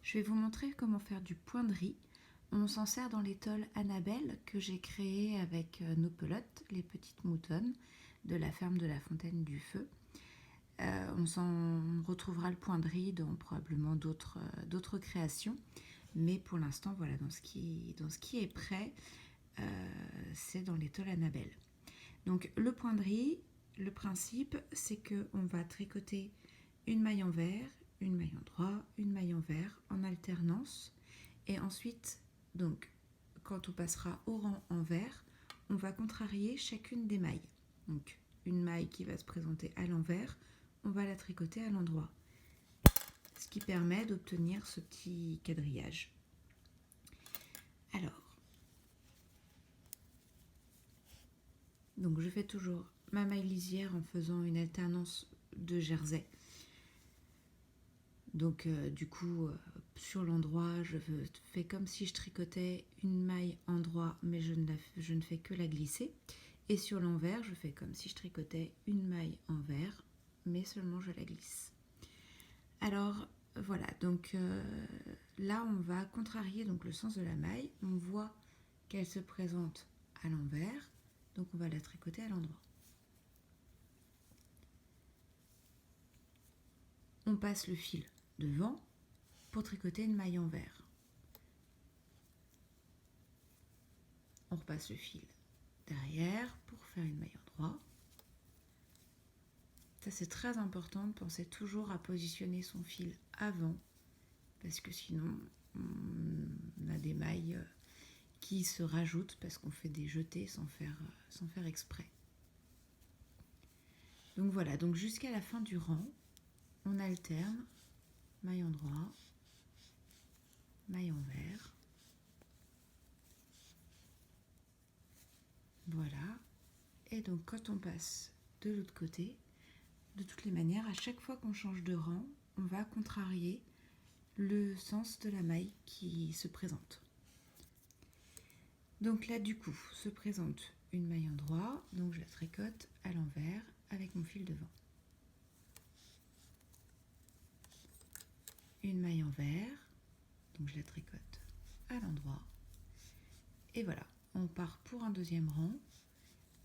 Je vais vous montrer comment faire du point de riz. On s'en sert dans l'étole Annabelle que j'ai créée avec nos pelotes, les petites moutonnes de la ferme de la Fontaine du Feu. On retrouvera le point de riz dans probablement d'autres créations, mais pour l'instant, voilà, dans ce qui est prêt, c'est dans l'étole Annabelle. Donc le point de riz, le principe, c'est qu'on va tricoter une maille envers, une maille en droit, une maille envers en alternance, et ensuite, donc, quand on passera au rang envers, on va contrarier chacune des mailles. Donc une maille qui va se présenter à l'envers, on va la tricoter à l'endroit, ce qui permet d'obtenir ce petit quadrillage. Alors, donc je fais toujours ma maille lisière en faisant une alternance de jersey. Donc du coup, sur l'endroit, je fais comme si je tricotais une maille en droit, mais je ne fais que la glisser. Et sur l'envers, je fais comme si je tricotais une maille envers, mais seulement je la glisse. Alors voilà, donc là on va contrarier donc le sens de la maille. On voit qu'elle se présente à l'envers, donc on va la tricoter à l'endroit. On passe le fil devant pour tricoter une maille envers. On repasse le fil derrière pour faire une maille en droit. Ça c'est très important de penser toujours à positionner son fil avant, parce que sinon on a des mailles qui se rajoutent parce qu'on fait des jetés sans faire exprès. Donc voilà, donc jusqu'à la fin du rang, on alterne maille en droit, maille envers. Voilà. Et donc quand on passe de l'autre côté, de toutes les manières, à chaque fois qu'on change de rang, on va contrarier le sens de la maille qui se présente. Donc là du coup se présente une maille en droit, donc je la tricote à l'envers avec mon fil devant. Une maille envers, donc je la tricote à l'endroit. Et voilà, on part pour un deuxième rang.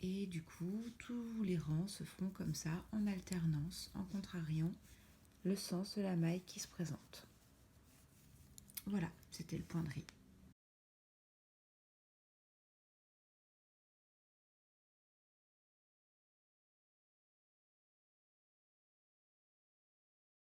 Et du coup, tous les rangs se feront comme ça, en alternance, en contrariant le sens de la maille qui se présente. Voilà, c'était le point de riz.